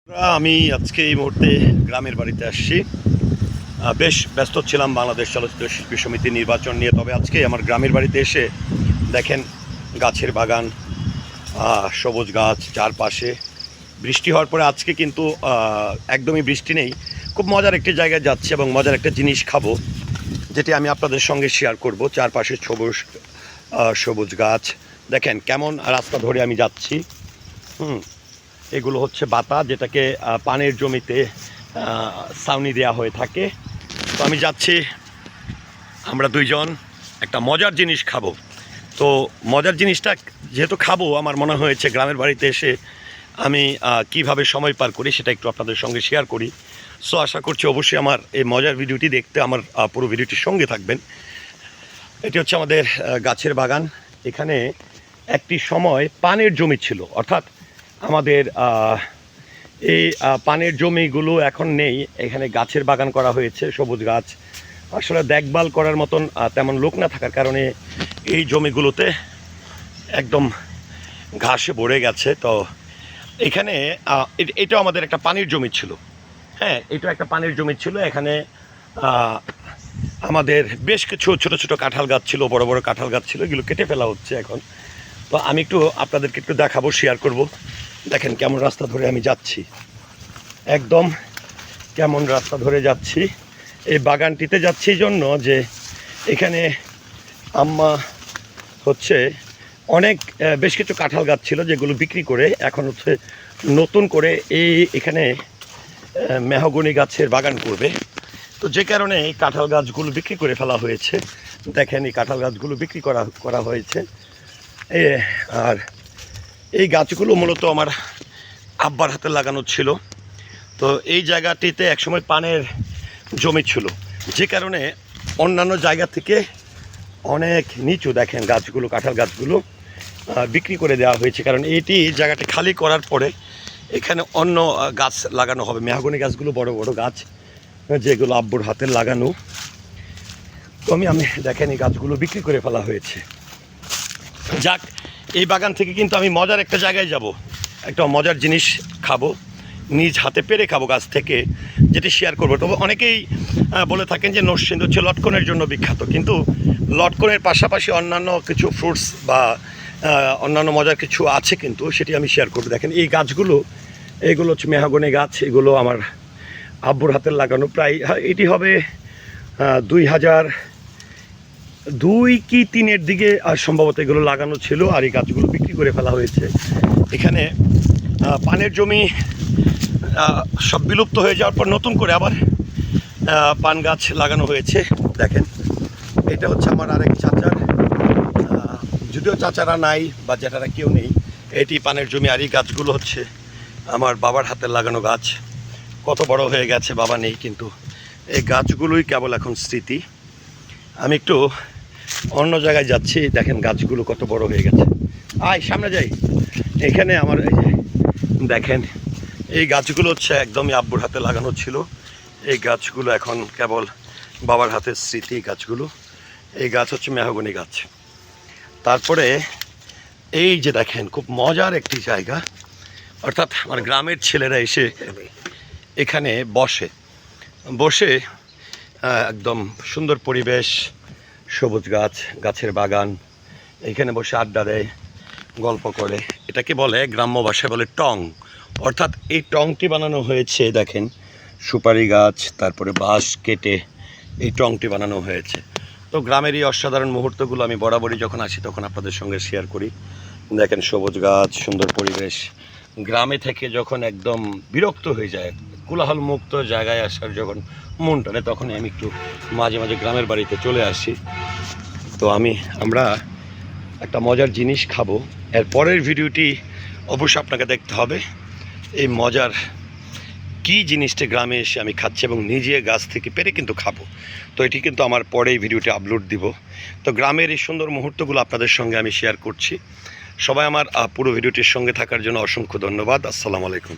আমি আজকে এই মুহূর্তে গ্রামের বাড়িতে আসছি। বেশ ব্যস্ত ছিলাম বাংলাদেশ চলচ্চিত্র শিল্পী সমিতি নির্বাচন নিয়ে, তবে আজকে আমার গ্রামের বাড়িতে এসে দেখেন গাছের বাগান, সবুজ গাছ চারপাশে। বৃষ্টি হওয়ার পরে আজকে কিন্তু একদমই বৃষ্টি নেই। খুব মজার একটি জায়গায় যাচ্ছি এবং মজার একটা জিনিস খাবো, যেটি আমি আপনাদের সঙ্গে শেয়ার করব। চারপাশে সবুজ সবুজ গাছ, দেখেন কেমন রাস্তা ধরে আমি যাচ্ছি। এগুলো হচ্ছে বাতা, যেটাকে পানের জমিতে ছাউনি দেওয়া হয়ে থাকে। তো আমি যাচ্ছি, আমরা দুইজন একটা মজার জিনিস খাবো। তো মজার জিনিসটা যেহেতু খাবো, আমার মনে হয়েছে গ্রামের বাড়িতে এসে আমি কিভাবে সময় পার করি সেটা একটু আপনাদের সঙ্গে শেয়ার করি। সো আশা করছি অবশ্যই আমার এই মজার ভিডিওটি দেখতে আমার পুরো ভিডিওটির সঙ্গে থাকবেন। এটি হচ্ছে আমাদের গাছের বাগান। এখানে একটি সময় পানের জমি ছিল, অর্থাৎ আমাদের এই পানের জমিগুলো এখন নেই। এখানে গাছের বাগান করা হয়েছে, সবুজ গাছ। আসলে দেখভাল করার মতন তেমন লোক না থাকার কারণে এই জমিগুলোতে একদম ঘাসে ভরে গেছে। তো এখানে এটাও আমাদের একটা পানির জমি ছিল। হ্যাঁ, এটা একটা পানির জমি ছিল। এখানে আমাদের বেশ কিছু ছোট ছোট কাঁঠাল গাছ ছিল, বড় বড় কাঁঠাল গাছ ছিল, এগুলো কেটে ফেলা হচ্ছে এখন। তো আমি একটু আপনাদেরকে একটু দেখাবো, শেয়ার করব। দেখেন কেমন রাস্তা ধরে আমি যাচ্ছি, একদম কেমন রাস্তা ধরে যাচ্ছি। এই বাগানটিতে যাচ্ছি এই জন্য যে এখানে আম্মা হচ্ছে অনেক বেশ কিছু কাঁঠাল গাছ ছিল, যেগুলো বিক্রি করে এখন হচ্ছে নতুন করে এখানে মেহগনি গাছের বাগান করবে। তো যে কারণে এই কাঁঠাল গাছগুলো বিক্রি করে ফেলা হয়েছে। দেখেন এই কাঁঠাল গাছগুলো বিক্রি করা হয়েছে। আর এই গাছগুলো মূলত আমার আব্বার হাতে লাগানো ছিল। তো এই জায়গাটিতে একসময় পানের জমি ছিল, যে কারণে অন্যান্য জায়গা থেকে অনেক নিচু। দেখেন গাছগুলো, কাঁঠাল গাছগুলো বিক্রি করে দেওয়া হয়েছে, কারণ এইটি জায়গাটি খালি করার পরে এখানে অন্য গাছ লাগানো হবে। মেহগনি গাছগুলো বড় বড় গাছ, যেগুলো আব্বুর হাতে লাগানো। তো আমি দেখেন এই গাছগুলো বিক্রি করে ফেলা হয়েছে। যাক, এই বাগান থেকে কিন্তু আমি মজার একটা জায়গায় যাব, একটা মজার জিনিস খাবো, নিজ হাতে পেরে খাবো গাছ থেকে, যেটি শেয়ার করবো। তবে অনেকেই বলে থাকেন যে নরসিংদী হচ্ছে লটকনের জন্য বিখ্যাত, কিন্তু লটকনের পাশাপাশি অন্যান্য কিছু ফ্রুটস বা অন্যান্য মজার কিছু আছে, কিন্তু সেটি আমি শেয়ার করবো। দেখেন এই গাছগুলো, এইগুলো হচ্ছে মেহগনি গাছ। এগুলো আমার আব্বুর হাতের লাগানো। প্রায় এটি হবে 2002 কি 2003 দিকে সম্ভবত এগুলো লাগানো ছিল, আর এই গাছগুলো বিক্রি করে ফেলা হয়েছে। এখানে পানের জমি সব বিলুপ্ত হয়ে যাওয়ার পর নতুন করে আবার পান গাছ লাগানো হয়েছে। দেখেন এটা হচ্ছে আমার আরেক চাচার, যদিও চাচারা নাই বা জ্যাঠারা কেউ নেই, এটি পানের জমি। আর এই গাছগুলো হচ্ছে আমার বাবার হাতের লাগানো গাছ। কত বড় হয়ে গেছে, বাবা নেই, কিন্তু এই গাছগুলোই কেবল এখন স্মৃতি। আমি একটু অন্য জায়গায় যাচ্ছি, দেখেন গাছগুলো কত বড় হয়ে গেছে। সামনে যাই। এখানে আমার দেখেন এই গাছগুলো হচ্ছে একদমই আব্বুর হাতে লাগানো ছিল। এই গাছগুলো এখন কেবল বাবার হাতের স্মৃতি গাছগুলো। এই গাছ হচ্ছে মেহগনি গাছ। তারপরে এই যে দেখেন খুব মজার একটি জায়গা, অর্থাৎ আমার গ্রামের ছেলেরা এসে এখানে বসে একদম সুন্দর পরিবেশ, সবুজ গাছ, গাছের বাগান, এখানে বসে আড্ডা দেয়, গল্প করে। এটাকে বলে গ্রাম্য ভাষায় বলে টং। অর্থাৎ এই টংটি বানানো হয়েছে, দেখেন সুপারি গাছ, তারপরে বাঁশ কেটে এই টংটি বানানো হয়েছে। তো গ্রামের এই অসাধারণ মুহূর্তগুলো আমি বরাবরই যখন আসি তখন আপনাদের সঙ্গে শেয়ার করি। দেখেন সবুজ গাছ, সুন্দর পরিবেশ। গ্রামে থেকে যখন একদম বিরক্ত হয়ে যায়, কোলাহল মুক্ত জায়গায় আসার যখন মন টানে, তখন আমি একটু মাঝে মাঝে গ্রামের বাড়িতে চলে আসি। তো আমরা একটা মজার জিনিস খাবো। এর পরের ভিডিওটি অবশ্যই আপনাকে দেখতে হবে, এই মজার কী জিনিসটা গ্রামে এসে আমি খাচ্ছি এবং নিজে গাছ থেকে পেরে কিন্তু খাবো। তো এটি কিন্তু আমার পরে এই ভিডিওটি আপলোড দিব। তো গ্রামের এই সুন্দর মুহূর্তগুলো আপনাদের সঙ্গে আমি শেয়ার করছি। সবাই আমার পুরো ভিডিওটির সঙ্গে থাকার জন্য অসংখ্য ধন্যবাদ। আসসালামু আলাইকুম।